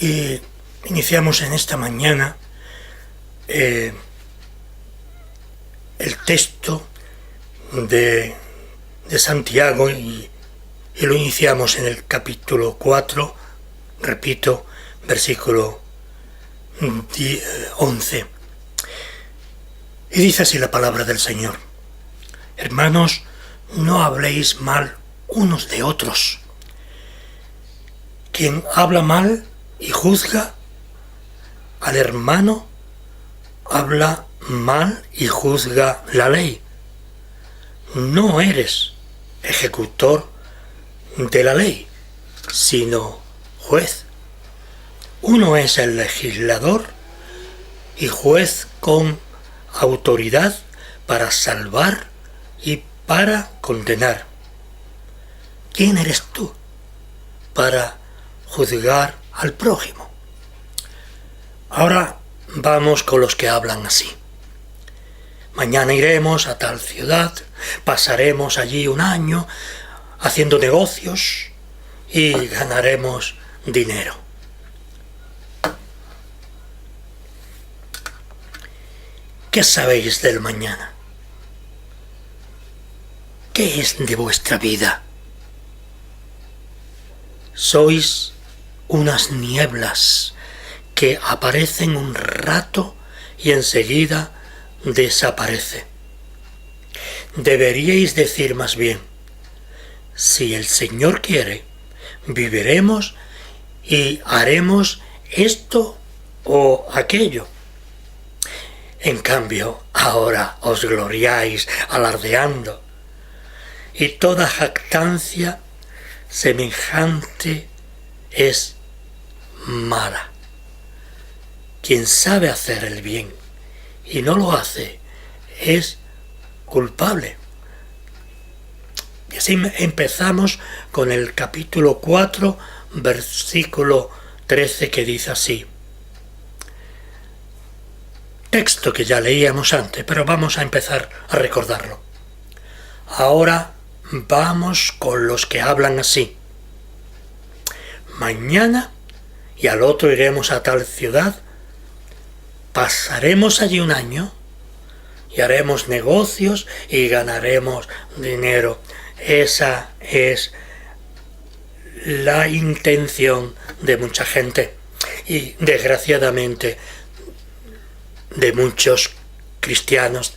Y iniciamos en esta mañana el texto de Santiago y lo iniciamos en el capítulo 4, repito, versículo 11. Y dice así la palabra del Señor: Hermanos, no habléis mal unos de otros. Quien habla mal y juzga al hermano, habla mal y juzga la ley. No eres ejecutor de la ley, sino juez. Uno es el legislador y juez con autoridad para salvar y para condenar. ¿Quién eres tú para juzgar al prójimo? Ahora vamos con los que hablan así. Mañana iremos a tal ciudad, pasaremos allí un año haciendo negocios y ganaremos dinero. ¿Qué sabéis del mañana? ¿Qué es de vuestra vida? Sois unas nieblas que aparecen un rato y enseguida desaparece. Deberíais decir más bien: si el Señor quiere, viviremos y haremos esto o aquello. En cambio, ahora os gloriáis alardeando, y toda jactancia semejante es mala. Quien sabe hacer el bien y no lo hace es culpable. Y así empezamos con el capítulo 4, versículo 13, que dice así. Texto que ya leíamos antes, pero vamos a empezar a recordarlo. Ahora vamos con los que hablan así. Mañana y al otro iremos a tal ciudad, pasaremos allí un año y haremos negocios y ganaremos dinero. Esa es la intención de mucha gente y desgraciadamente de muchos cristianos.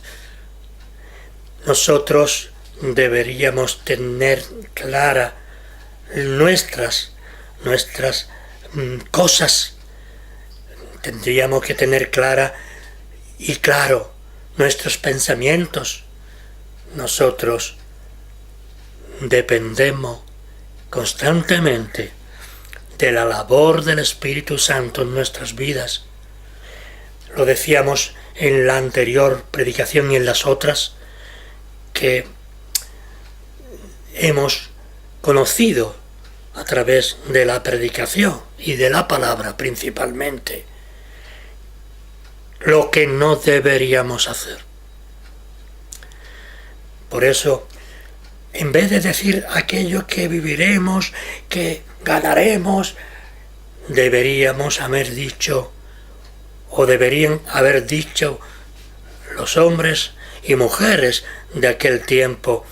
Nosotros deberíamos tener clara nuestras cosas. Tendríamos que tener clara y claro nuestros pensamientos. Nosotros dependemos constantemente de la labor del Espíritu Santo en nuestras vidas. Lo decíamos en la anterior predicación y en las otras, que hemos conocido a través de la predicación y de la palabra principalmente lo que no deberíamos hacer. Por eso, en vez de decir aquello que viviremos, que ganaremos, deberíamos haber dicho, o deberían haber dicho los hombres y mujeres de aquel tiempo,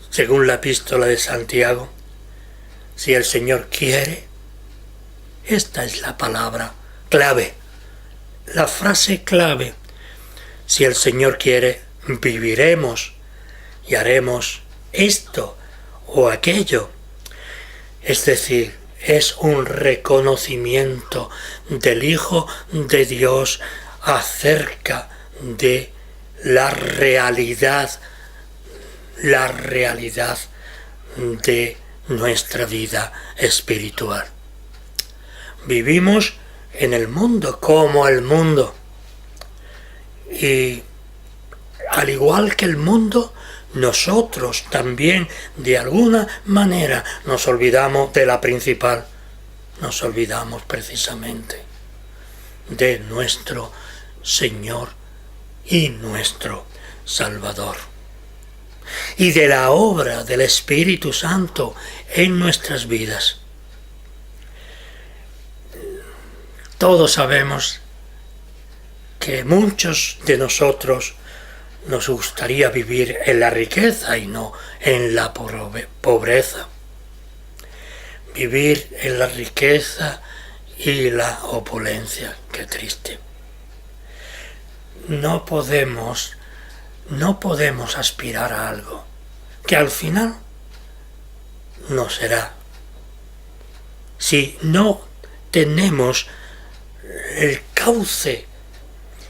según la epístola de Santiago: si el Señor quiere. Esta es la palabra clave, la frase clave. Si el Señor quiere, viviremos y haremos esto o aquello. Es decir, es un reconocimiento del Hijo de Dios acerca de la realidad de nuestra vida espiritual. Vivimos en el mundo como el mundo, y al igual que el mundo, nosotros también de alguna manera nos olvidamos de la principal. Nos olvidamos precisamente de nuestro Señor y nuestro Salvador, y de la obra del Espíritu Santo en nuestras vidas. Todos sabemos que muchos de nosotros nos gustaría vivir en la riqueza y no en la pobreza. Vivir en la riqueza y la opulencia, qué triste. No podemos aspirar a algo que al final no será. Si no tenemos el cauce,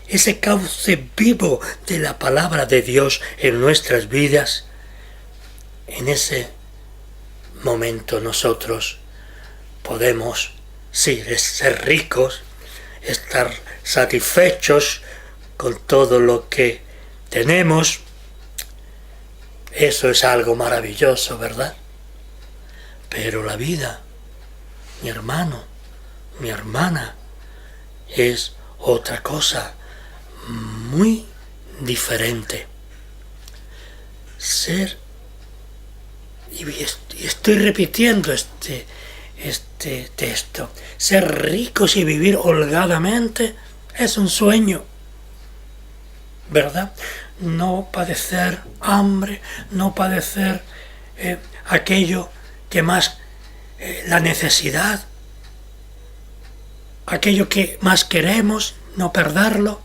ese cauce vivo de la palabra de Dios en nuestras vidas, en ese momento nosotros podemos ser ricos, estar satisfechos con todo lo que tenemos. Eso es algo maravilloso, ¿verdad? Pero la vida, mi hermano, mi hermana, es otra cosa muy diferente. Y estoy repitiendo este texto, ser ricos y vivir holgadamente es un sueño, ¿verdad? No padecer hambre, no padecer aquello que más la necesidad, aquello que más queremos, no perderlo,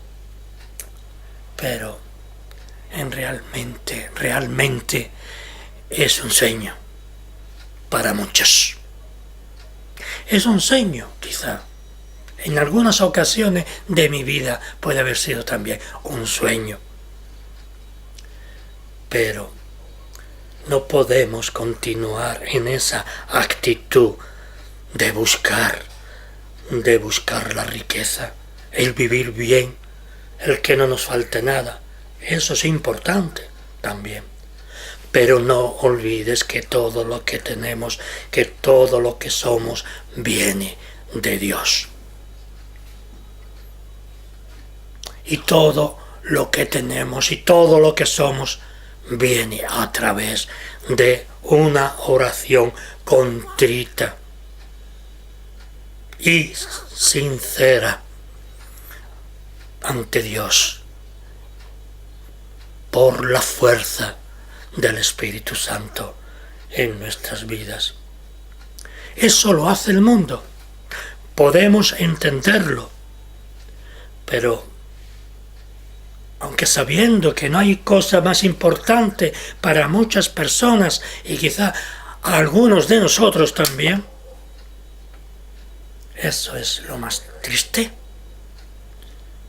pero realmente es un sueño para muchos. Es un sueño, quizá. En algunas ocasiones de mi vida puede haber sido también un sueño. Pero no podemos continuar en esa actitud de buscar la riqueza, el vivir bien, el que no nos falte nada. Eso es importante también. Pero no olvides que todo lo que tenemos, que todo lo que somos, viene de Dios. Y todo lo que tenemos y todo lo que somos viene a través de una oración contrita y sincera ante Dios por la fuerza del Espíritu Santo en nuestras vidas. Eso lo hace el mundo. Podemos entenderlo, pero aunque sabiendo que no hay cosa más importante para muchas personas y quizá a algunos de nosotros también, eso es lo más triste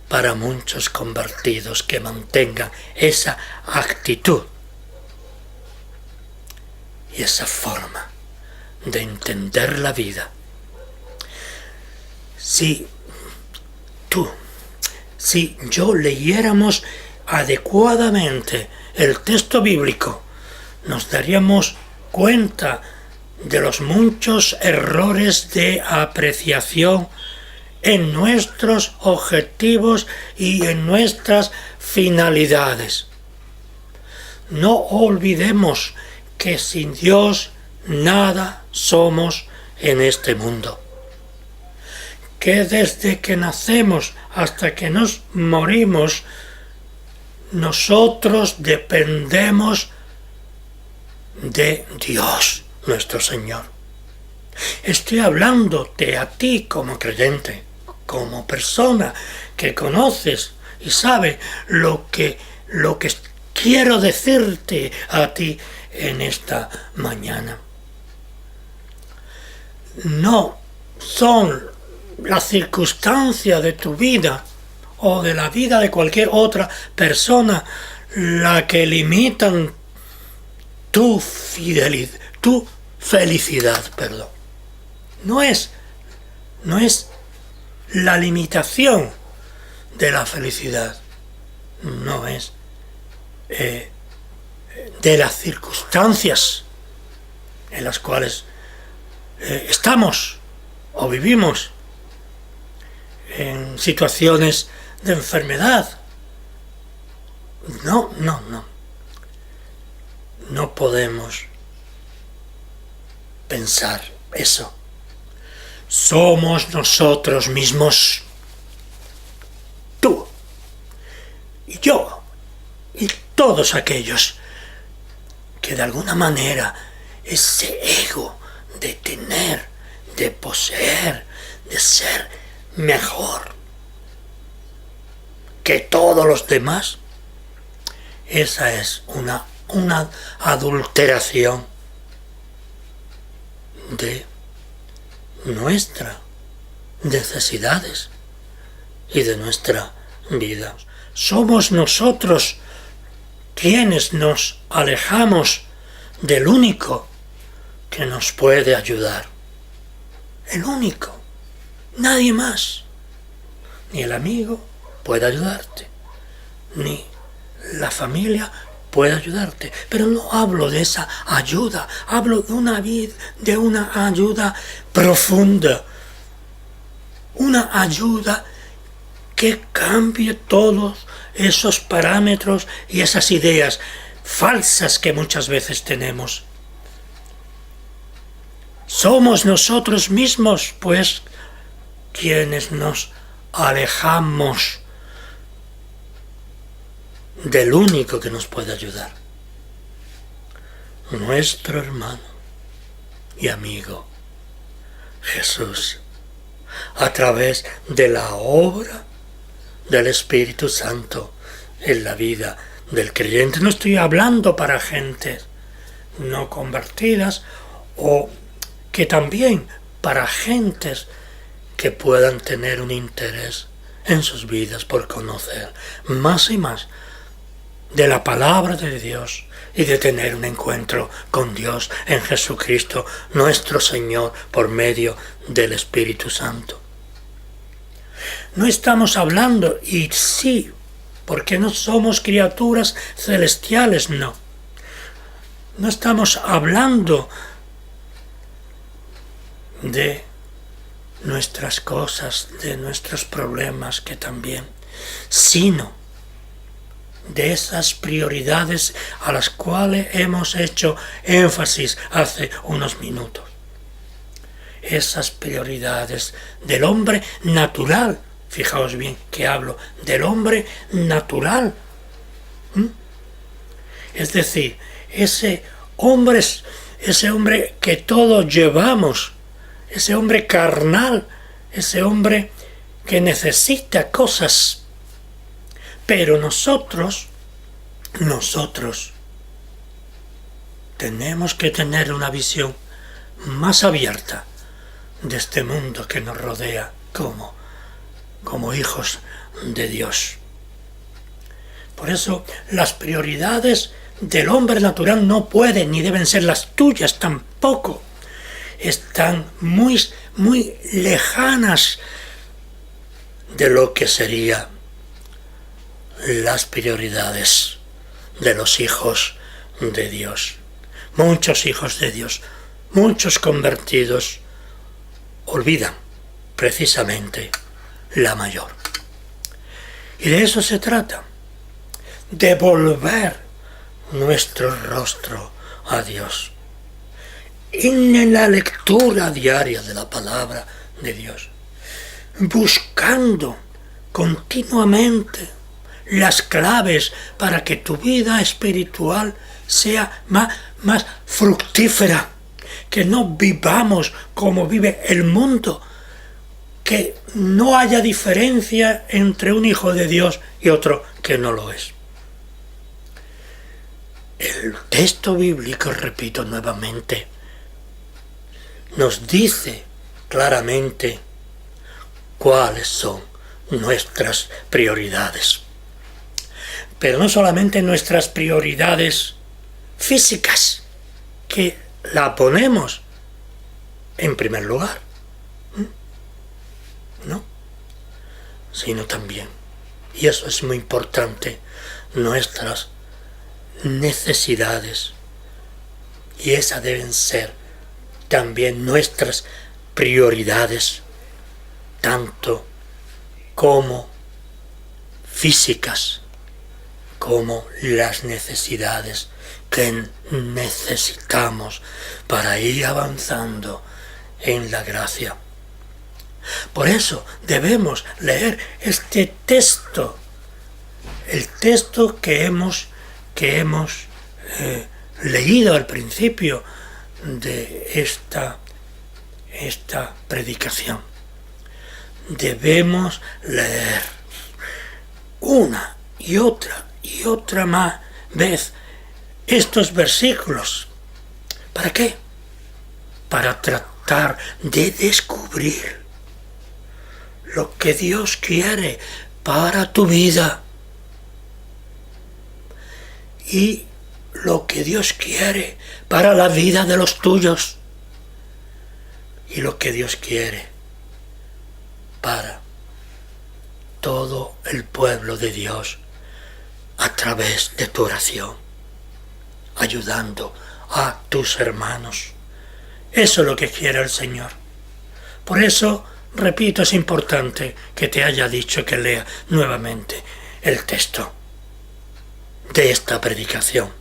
para muchos convertidos que mantengan esa actitud y esa forma de entender la vida. Si yo leyéramos adecuadamente el texto bíblico, nos daríamos cuenta de los muchos errores de apreciación en nuestros objetivos y en nuestras finalidades. No olvidemos que sin Dios nada somos en este mundo. Que desde que nacemos hasta que nos morimos, nosotros dependemos de Dios, nuestro Señor. Estoy hablándote a ti como creyente, como persona que conoces y sabe lo que quiero decirte a ti en esta mañana. No son las circunstancias de tu vida o de la vida de cualquier otra persona la que limitan tu felicidad. No es la limitación de la felicidad, no es de las circunstancias en las cuales estamos o vivimos, en situaciones de enfermedad. No podemos pensar eso, somos nosotros mismos. Tú y yo y todos aquellos que de alguna manera ese ego de tener, de poseer, de ser mejor que todos los demás, esa es una adulteración de nuestras necesidades y de nuestra vida. Somos nosotros quienes nos alejamos del único que nos puede ayudar. El único, nadie más. Ni el amigo puede ayudarte, ni la familia puede ayudarte. Pero no hablo de esa ayuda, hablo de una ayuda profunda, una ayuda que cambie todos esos parámetros y esas ideas falsas que muchas veces tenemos. Somos nosotros mismos, pues, quienes nos alejamos del único que nos puede ayudar, nuestro hermano y amigo Jesús, a través de la obra del Espíritu Santo en la vida del creyente. No estoy hablando para gentes no convertidas, o que también para gentes que puedan tener un interés en sus vidas por conocer más y más de la palabra de Dios y de tener un encuentro con Dios en Jesucristo, nuestro Señor, por medio del Espíritu Santo. No estamos hablando, y sí, porque no somos criaturas celestiales, no. No estamos hablando de nuestras cosas, de nuestros problemas, que también, sino de esas prioridades a las cuales hemos hecho énfasis hace unos minutos. Esas prioridades del hombre natural. Fijaos bien que hablo del hombre natural. Es decir, ese hombre que todos llevamos, ese hombre carnal, ese hombre que necesita cosas. Pero nosotros tenemos que tener una visión más abierta de este mundo que nos rodea como hijos de Dios. Por eso las prioridades del hombre natural no pueden ni deben ser las tuyas tampoco. Están muy, muy lejanas de lo que serían las prioridades de los hijos de Dios. Muchos hijos de Dios, muchos convertidos, olvidan precisamente la mayor. Y de eso se trata, de volver nuestro rostro a Dios. En la lectura diaria de la palabra de Dios, buscando continuamente las claves para que tu vida espiritual sea más fructífera, que no vivamos como vive el mundo, que no haya diferencia entre un hijo de Dios y otro que no lo es. El texto bíblico, repito nuevamente, nos dice claramente cuáles son nuestras prioridades. Pero no solamente nuestras prioridades físicas, que la ponemos en primer lugar, ¿no? Sino también, y eso es muy importante, nuestras necesidades. Y esas deben ser también nuestras prioridades, tanto como físicas, como las necesidades que necesitamos para ir avanzando en la gracia. Por eso debemos leer este texto, el texto que hemos leído al principio de esta predicación. Debemos leer una y otra más vez estos versículos. ¿Para qué? Para tratar de descubrir lo que Dios quiere para tu vida y lo que Dios quiere para la vida de los tuyos y lo que Dios quiere para todo el pueblo de Dios a través de tu oración, ayudando a tus hermanos. Eso es lo que quiere el Señor. Por eso, repito, es importante que te haya dicho que lea nuevamente el texto de esta predicación.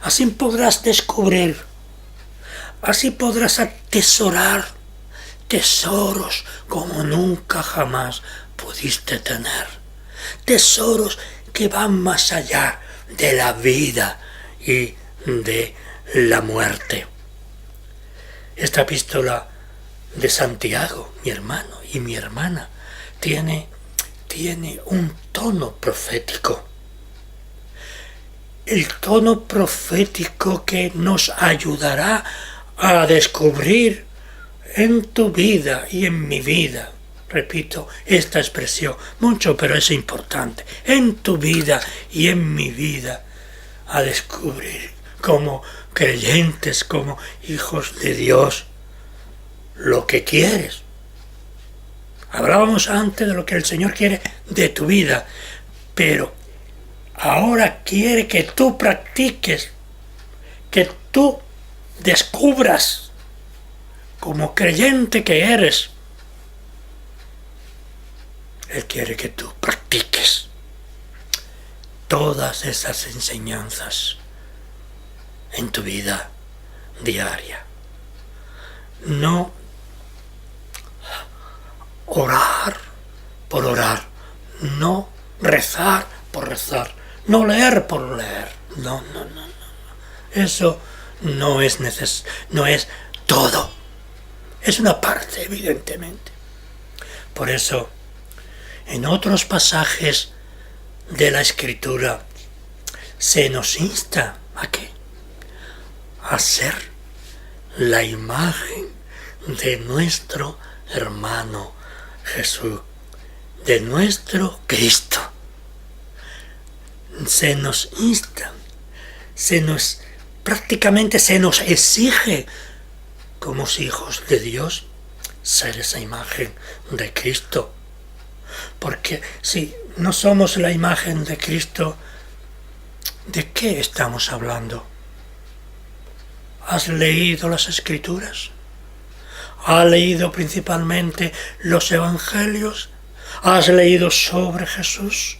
Así podrás descubrir, así podrás atesorar tesoros como nunca jamás pudiste tener. Tesoros que van más allá de la vida y de la muerte. Esta epístola de Santiago, mi hermano y mi hermana, tiene un tono profético. El tono profético que nos ayudará a descubrir en tu vida y en mi vida, repito esta expresión mucho, pero es importante, en tu vida y en mi vida, a descubrir como creyentes, como hijos de Dios, lo que quieres. Hablábamos antes de lo que el Señor quiere de tu vida, pero ahora quiere que tú practiques, que tú descubras como creyente que eres. Él quiere que tú practiques todas esas enseñanzas en tu vida diaria. No orar por orar, no rezar por rezar, no leer por leer. No. Eso no es todo. Es una parte, evidentemente. Por eso, en otros pasajes de la Escritura se nos insta ¿a qué? A ser la imagen de nuestro hermano Jesús, de nuestro Cristo. Se nos insta, prácticamente se nos exige como hijos de Dios ser esa imagen de Cristo. Porque si no somos la imagen de Cristo, ¿de qué estamos hablando? ¿Has leído las Escrituras? ¿Has leído principalmente los Evangelios? ¿Has leído sobre Jesús?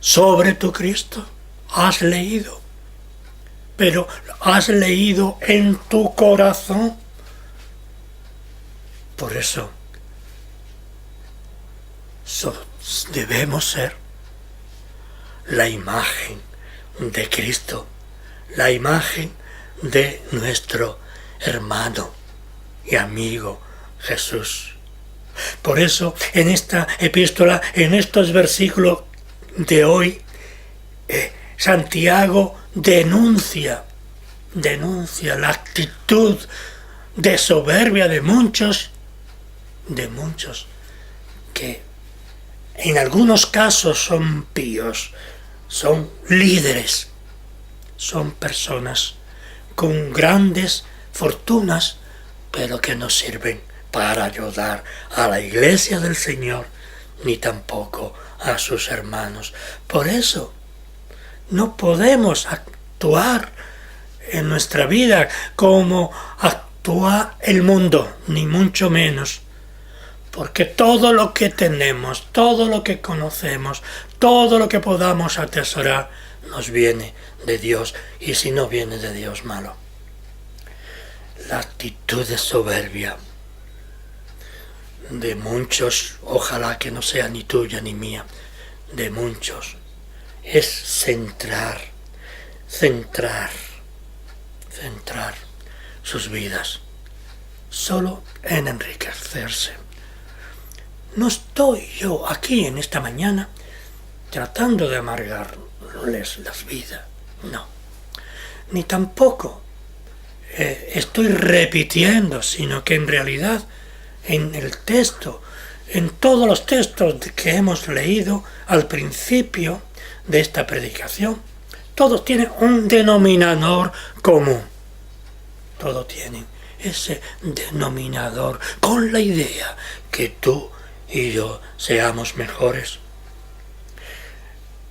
¿Sobre tu Cristo? ¿Has leído? Pero ¿has leído en tu corazón? Por eso debemos ser la imagen de Cristo, la imagen de nuestro hermano y amigo Jesús. Por eso en esta epístola, en estos versículos de hoy, Santiago denuncia la actitud de soberbia de muchos que en algunos casos son píos, son líderes, son personas con grandes fortunas, pero que no sirven para ayudar a la iglesia del Señor, ni tampoco a sus hermanos. Por eso no podemos actuar en nuestra vida como actúa el mundo, ni mucho menos. Porque todo lo que tenemos, todo lo que conocemos, todo lo que podamos atesorar, nos viene de Dios, y si no viene de Dios, malo. La actitud de soberbia de muchos, ojalá que no sea ni tuya ni mía, de muchos, es centrar sus vidas solo en enriquecerse. No estoy yo aquí en esta mañana tratando de amargarles las vidas, no. Ni tampoco estoy repitiendo, sino que en realidad en el texto, en todos los textos que hemos leído al principio de esta predicación, todos tienen un denominador común. Todos tienen ese denominador con la idea que tú y yo seamos mejores.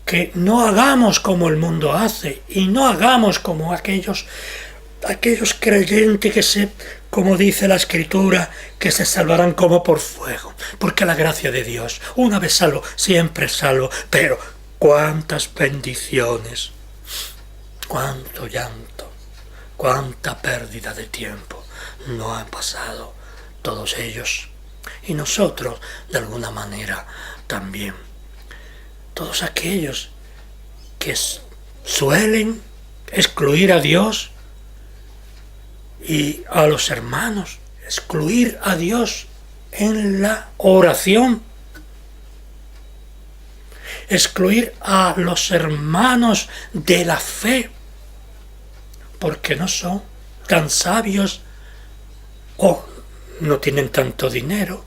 Que no hagamos como el mundo hace y no hagamos como aquellos creyentes que como dice la Escritura, que se salvarán como por fuego. Porque la gracia de Dios, una vez salvo, siempre salvo. Pero cuántas bendiciones, cuánto llanto, cuánta pérdida de tiempo no han pasado todos ellos. Y nosotros, de alguna manera, también. Todos aquellos que suelen excluir a Dios y a los hermanos, excluir a Dios en la oración, excluir a los hermanos de la fe, porque no son tan sabios o no tienen tanto dinero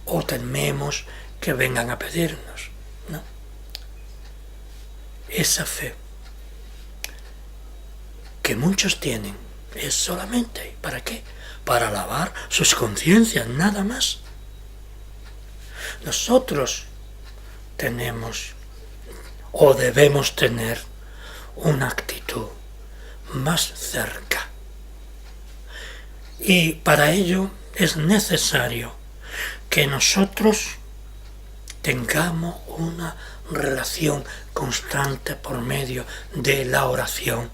o tememos que vengan a pedirnos, ¿no? Esa fe que muchos tienen es solamente, ¿para qué? Para lavar sus conciencias, nada más. Nosotros tenemos o debemos tener una actitud más cerca. Y para ello es necesario que nosotros tengamos una relación constante por medio de la oración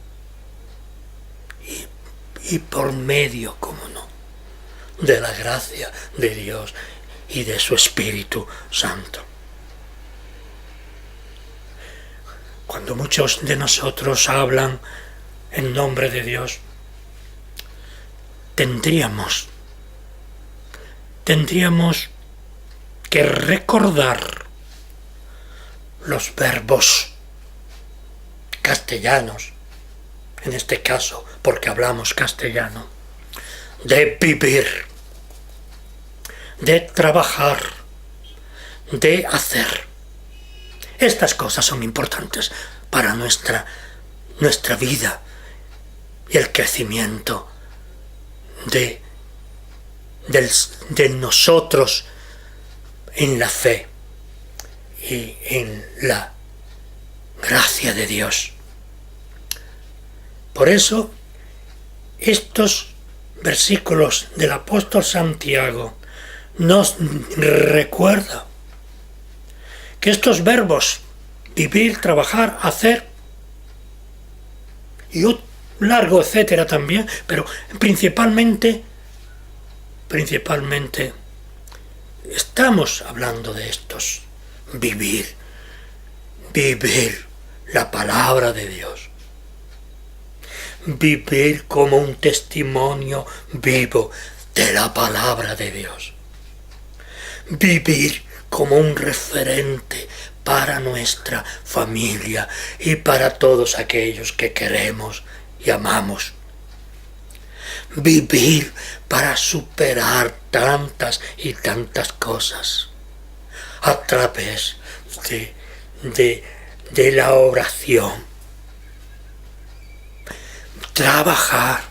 y por medio, como no, de la gracia de Dios y de su Espíritu Santo. Cuando muchos de nosotros hablan en nombre de Dios, tendríamos que recordar los verbos castellanos, en este caso porque hablamos castellano, de vivir, de trabajar, de hacer. Estas cosas son importantes para nuestra vida y el crecimiento de nosotros en la fe y en la gracia de Dios. Por eso, estos versículos del apóstol Santiago nos recuerdan que estos verbos, vivir, trabajar, hacer, y un largo etcétera también, pero principalmente estamos hablando de estos, vivir la palabra de Dios, vivir como un testimonio vivo de la palabra de Dios, vivir como un referente para nuestra familia y para todos aquellos que queremos y amamos. Vivir para superar tantas y tantas cosas a través de la oración. Trabajar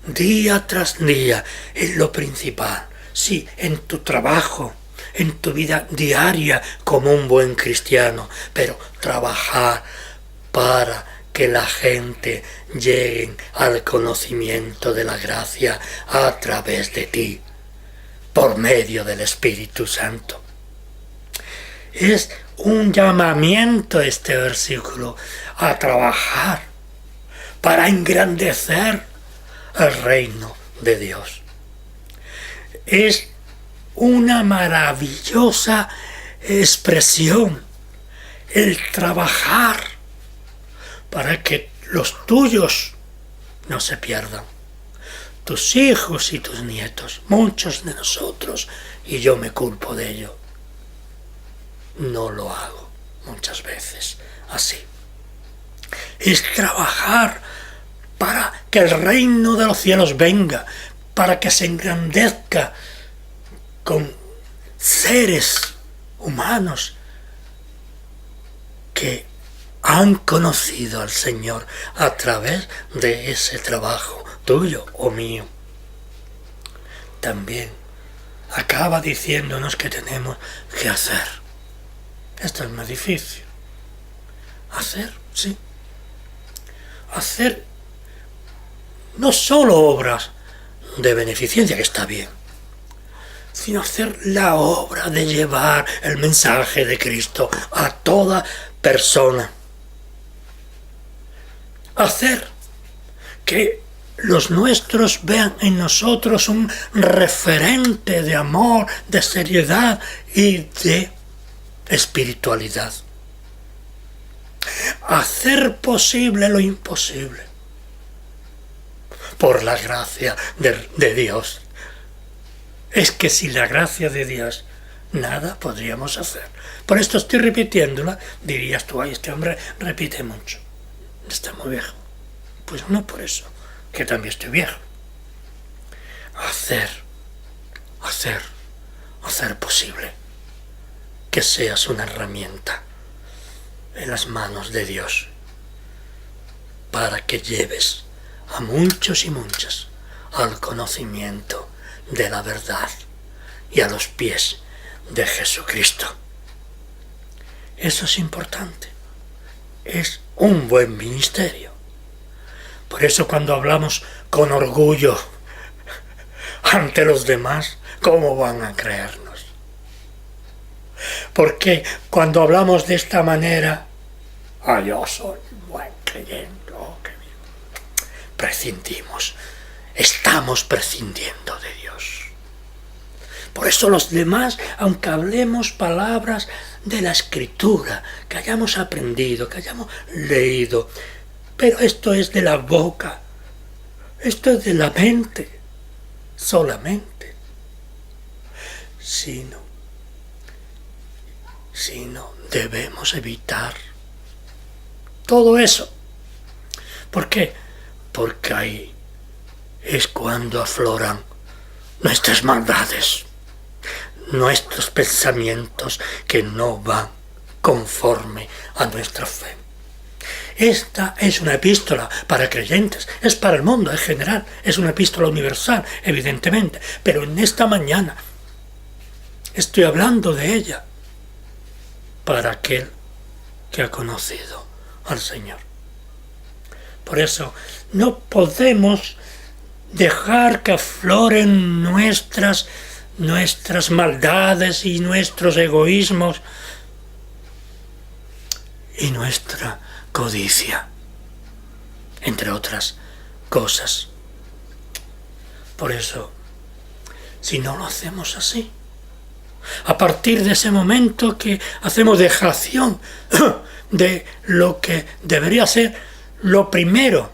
día tras día es lo principal. Sí, en tu trabajo, en tu vida diaria como un buen cristiano, pero trabajar para que la gente llegue al conocimiento de la gracia a través de ti, por medio del Espíritu Santo. Es un llamamiento este versículo a trabajar para engrandecer el reino de Dios. es una maravillosa expresión, el trabajar para que los tuyos no se pierdan, tus hijos y tus nietos, muchos de nosotros, y yo me culpo de ello, no lo hago muchas veces así. Es trabajar para que el reino de los cielos venga, para que se engrandezca con seres humanos que han conocido al Señor a través de ese trabajo tuyo o mío. También acaba diciéndonos que tenemos que hacer. Esto es más difícil. Hacer, sí. Hacer no solo obras de beneficencia, que está bien, sino hacer la obra de llevar el mensaje de Cristo a toda persona. Hacer que los nuestros vean en nosotros un referente de amor, de seriedad y de espiritualidad. Hacer posible lo imposible por la gracia de Dios. Es que sin la gracia de Dios nada podríamos hacer. Por esto estoy repitiéndola. Dirías tú, ay, este hombre repite mucho, está muy viejo. Pues no por eso, que también estoy viejo. Hacer posible que seas una herramienta en las manos de Dios para que lleves a muchos y muchas al conocimiento de la verdad y a los pies de Jesucristo. Eso es importante. Es un buen ministerio. Por eso cuando hablamos con orgullo ante los demás, ¿cómo van a creernos? Porque cuando hablamos de esta manera, yo soy buen creyente, qué bien, prescindimos, estamos prescindiendo de Dios. Por eso los demás, aunque hablemos palabras de la Escritura, que hayamos aprendido, que hayamos leído, pero esto es de la boca, esto es de la mente, solamente. Sino debemos evitar todo eso. ¿Por qué? Porque ahí es cuando afloran nuestras maldades, nuestros pensamientos que no van conforme a nuestra fe. Esta es una epístola para creyentes, es para el mundo en general, es una epístola universal, evidentemente, pero en esta mañana estoy hablando de ella para aquel que ha conocido al Señor. Por eso no podemos dejar que afloren nuestras maldades y nuestros egoísmos y nuestra codicia, entre otras cosas. Por eso, si no lo hacemos así, a partir de ese momento que hacemos dejación de lo que debería ser lo primero,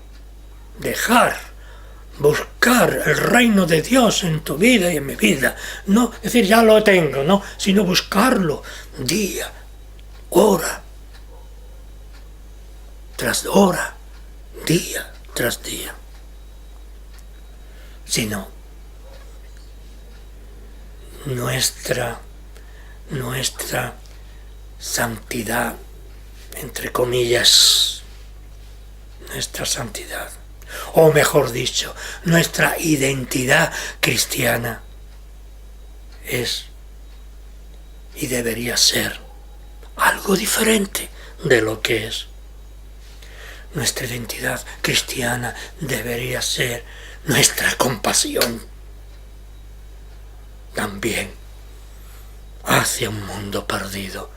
buscar el reino de Dios en tu vida y en mi vida, no decir ya lo tengo, no, sino buscarlo día, hora tras hora, día tras día. Sino nuestra santidad, entre comillas, nuestra santidad, o mejor dicho, nuestra identidad cristiana es y debería ser algo diferente de lo que es. Nuestra identidad cristiana debería ser nuestra compasión también hacia un mundo perdido,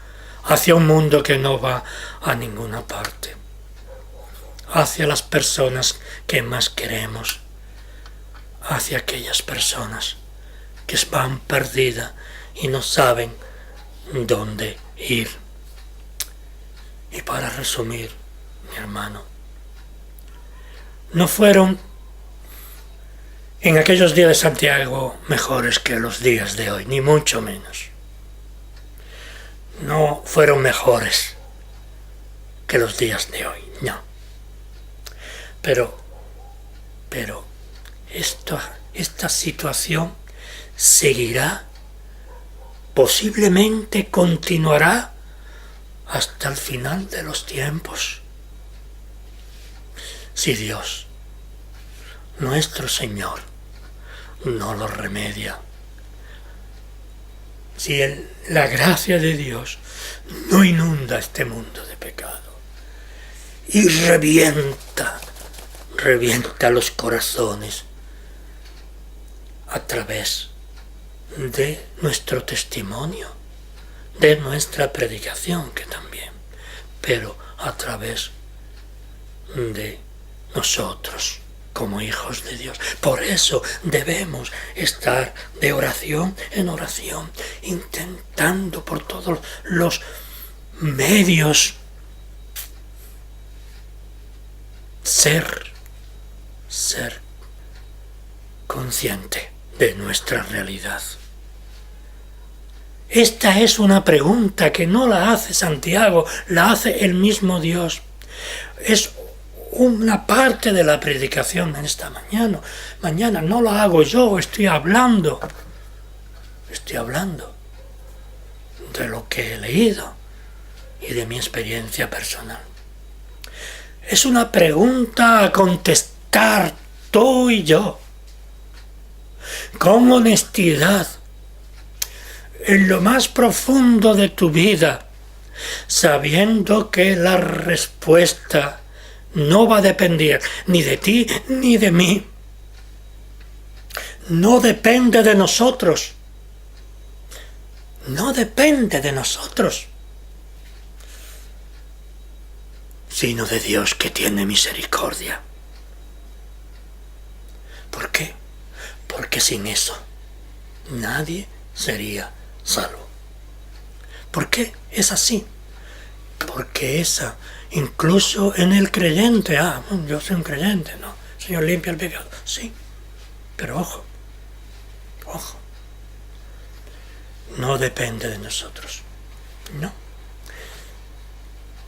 hacia un mundo que no va a ninguna parte, hacia las personas que más queremos, hacia aquellas personas que van perdidas y no saben dónde ir. Y para resumir, mi hermano, no fueron en aquellos días de Santiago mejores que los días de hoy, ni mucho menos. No fueron mejores que los días de hoy, no. Pero esta situación seguirá, posiblemente continuará hasta el final de los tiempos. Si Dios, nuestro Señor, no lo remedia. Si la gracia de Dios no inunda este mundo de pecado y revienta los corazones a través de nuestro testimonio, de nuestra predicación, que también, pero a través de nosotros como hijos de Dios. Por eso debemos estar de oración en oración, intentando por todos los medios ser consciente de nuestra realidad. Esta es una pregunta que no la hace Santiago, la hace el mismo Dios. Es una parte de la predicación en esta mañana. Mañana no lo hago yo, estoy hablando de lo que he leído y de mi experiencia personal. Es una pregunta a contestar tú y yo, con honestidad, en lo más profundo de tu vida, sabiendo que la respuesta no va a depender ni de ti ni de mí. No depende de nosotros. No depende de nosotros, sino de Dios, que tiene misericordia. ¿Por qué? Porque sin eso nadie sería salvo. ¿Por qué es así? Porque incluso en el creyente, yo soy un creyente, ¿no? Señor, limpia el pecado. Sí, pero ojo, no depende de nosotros, no.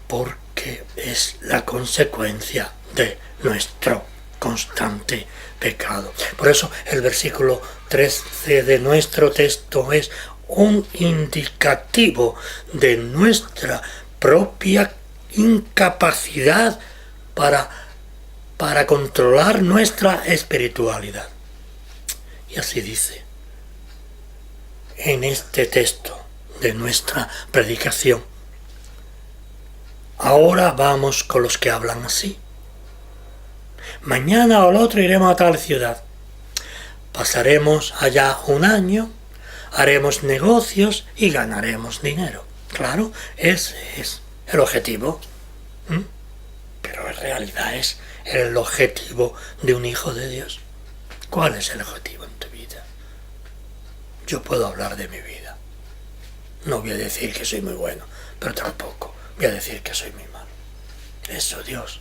Porque es la consecuencia de nuestro constante pecado. Por eso el versículo 13 de nuestro texto es un indicativo de nuestra propia incapacidad para controlar nuestra espiritualidad. Y así dice en este texto de nuestra predicación. Ahora vamos con los que hablan así. Mañana o el otro iremos a tal ciudad. Pasaremos allá un año, haremos negocios y ganaremos dinero. Claro, ese es el objetivo. Pero en realidad es el objetivo de un hijo de Dios. ¿Cuál es el objetivo en tu vida? Yo puedo hablar de mi vida. No voy a decir que soy muy bueno, pero tampoco voy a decir que soy muy malo. Eso Dios,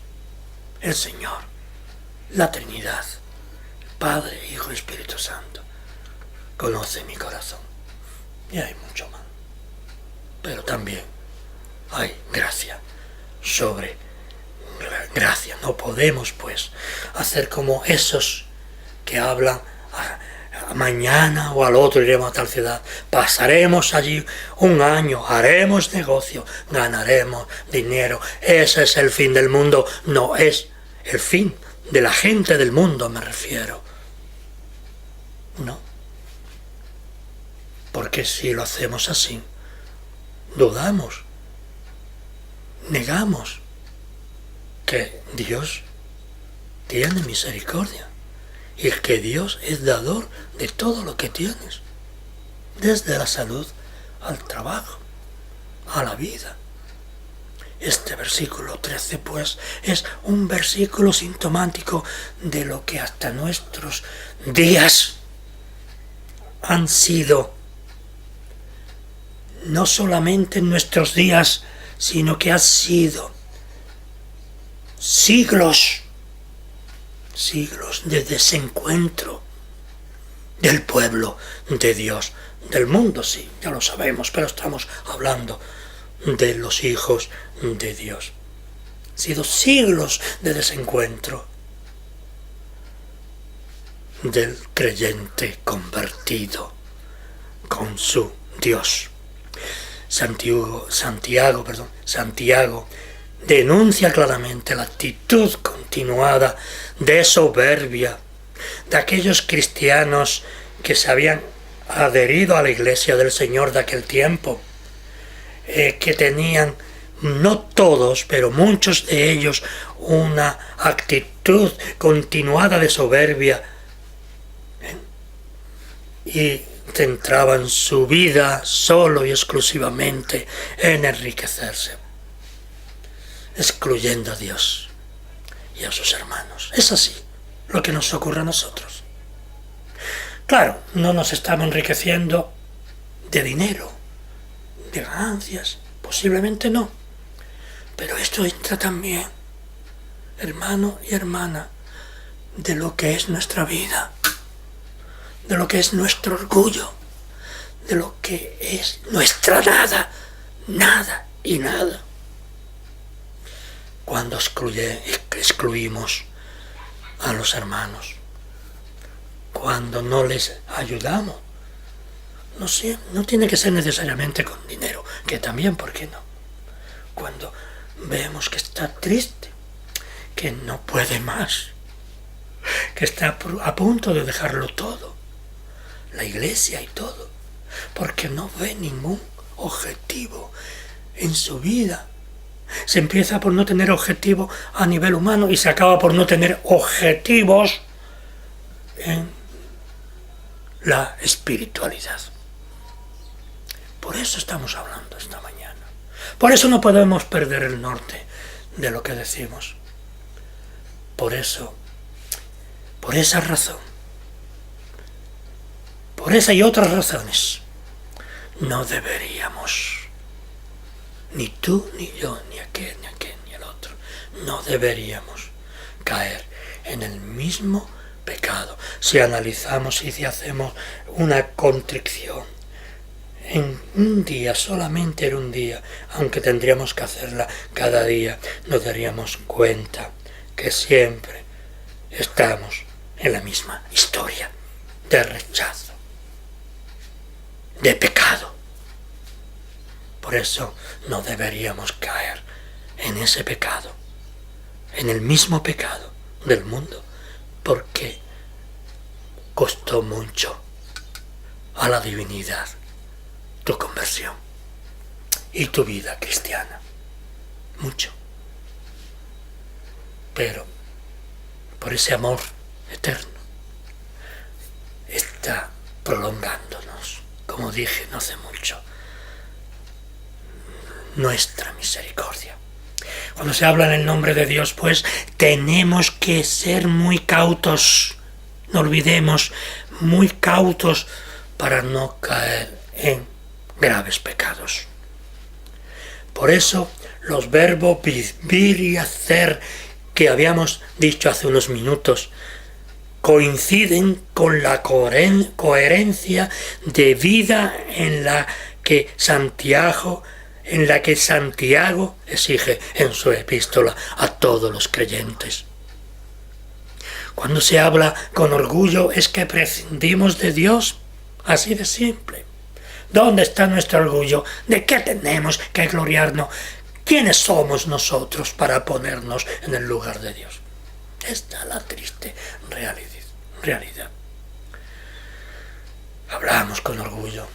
el Señor, la Trinidad, Padre, Hijo y Espíritu Santo, conoce mi corazón. Y hay mucho más. Pero también hay gracia sobre gracia. No podemos, pues, hacer como esos que hablan: mañana o al otro iremos a tal ciudad, pasaremos allí un año, haremos negocio, ganaremos dinero. Ese es el fin del mundo. No es el fin de la gente del mundo, me refiero. No. Porque si lo hacemos así, dudamos, negamos que Dios tiene misericordia y que Dios es dador de todo lo que tienes, desde la salud al trabajo, a la vida. Este versículo 13, pues, es un versículo sintomático de lo que hasta nuestros días han sido no solamente en nuestros días, sino que han sido siglos de desencuentro del pueblo de Dios, del mundo, sí, ya lo sabemos, pero estamos hablando de los hijos de Dios. Han sido siglos de desencuentro del creyente convertido con su Dios. Santiago denuncia claramente la actitud continuada de soberbia de aquellos cristianos que se habían adherido a la iglesia del Señor de aquel tiempo, que tenían, no todos, pero muchos de ellos, una actitud continuada de soberbia, y centraban su vida solo y exclusivamente en enriquecerse, excluyendo a Dios y a sus hermanos. Es así lo que nos ocurre a nosotros. Claro, no nos estamos enriqueciendo de dinero, de ganancias, posiblemente no, pero esto entra también, hermano y hermana, de lo que es nuestra vida, de lo que es nuestro orgullo, de lo que es nuestra nada y nada. Cuando excluimos a los hermanos, cuando no les ayudamos, no tiene que ser necesariamente con dinero, que también, ¿por qué no? Cuando vemos que está triste, que no puede más, que está a punto de dejarlo todo, la iglesia y todo, porque no ve ningún objetivo en su vida. Se empieza por no tener objetivo a nivel humano y se acaba por no tener objetivos en la espiritualidad. Por eso estamos hablando esta mañana. Por eso no podemos perder el norte de lo que decimos. Por esa razón, por esa y otras razones, no deberíamos, ni tú, ni yo, ni aquel, ni el otro, no deberíamos caer en el mismo pecado. Si analizamos y si hacemos una contrición en un día, solamente en un día, aunque tendríamos que hacerla cada día, nos daríamos cuenta que siempre estamos en la misma historia de rechazo, de pecado. Por eso no deberíamos caer en ese pecado, en el mismo pecado del mundo, porque costó mucho a la divinidad tu conversión y tu vida cristiana. Mucho. Pero por ese amor eterno está prolongándonos, como dije no hace mucho, nuestra misericordia. Cuando se habla en el nombre de Dios, pues tenemos que ser muy cautos, no olvidemos, muy cautos para no caer en graves pecados. Por eso los verbos vivir y hacer que habíamos dicho hace unos minutos coinciden con la coherencia de vida en la que Santiago exige en su epístola a todos los creyentes. Cuando se habla con orgullo es que prescindimos de Dios, así de simple. ¿Dónde está nuestro orgullo? ¿De qué tenemos que gloriarnos? ¿Quiénes somos nosotros para ponernos en el lugar de Dios? Esta es la triste realidad. Hablamos con orgullo,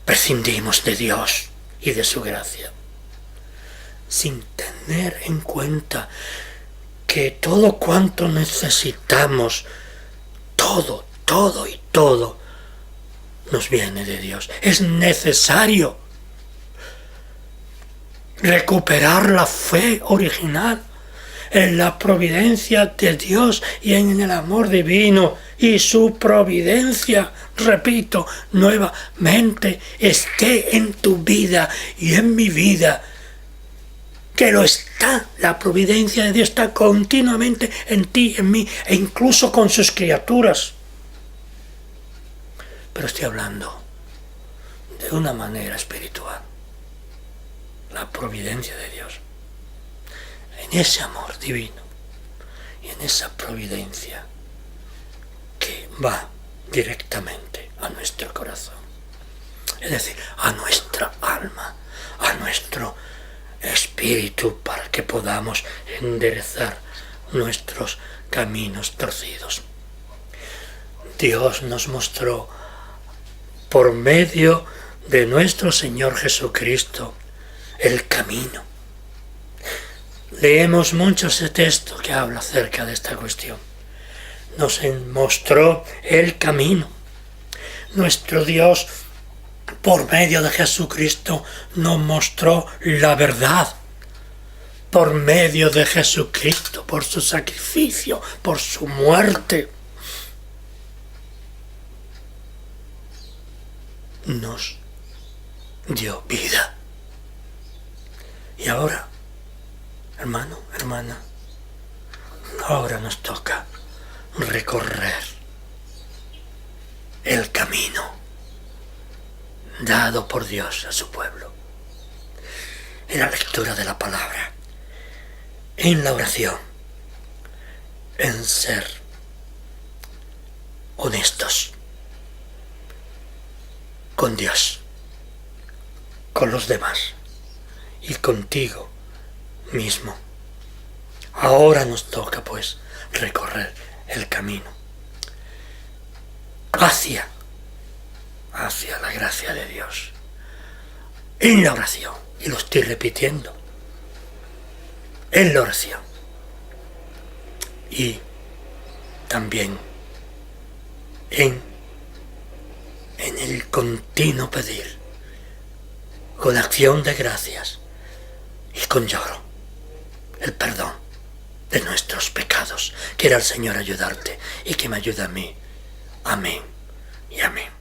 prescindimos de Dios y de su gracia, sin tener en cuenta que todo cuanto necesitamos, todo nos viene de Dios. Es necesario recuperar la fe original, en la providencia de Dios y en el amor divino, y su providencia, repito nuevamente, esté en tu vida y en mi vida, que lo está. La providencia de Dios está continuamente en ti, en mí, e incluso con sus criaturas. Pero estoy hablando de una manera espiritual. La providencia de Dios. En ese amor divino y en esa providencia que va directamente a nuestro corazón. Es decir, a nuestra alma, a nuestro espíritu, para que podamos enderezar nuestros caminos torcidos. Dios nos mostró por medio de nuestro Señor Jesucristo el camino. Leemos mucho ese texto que habla acerca de esta cuestión. Nos mostró el camino. Nuestro Dios, por medio de Jesucristo, nos mostró la verdad. Por medio de Jesucristo, por su sacrificio, por su muerte, nos dio vida. Y ahora, hermano, hermana, ahora nos toca recorrer el camino dado por Dios a su pueblo, en la lectura de la palabra, en la oración, en ser honestos con Dios, con los demás y contigo mismo. Ahora nos toca, pues, recorrer el camino hacia la gracia de Dios en la oración, y lo estoy repitiendo, en la oración, y también en el continuo pedir, con acción de gracias y con lloro, el perdón de nuestros pecados. Quiera el Señor ayudarte y que me ayude a mí. Amén y amén.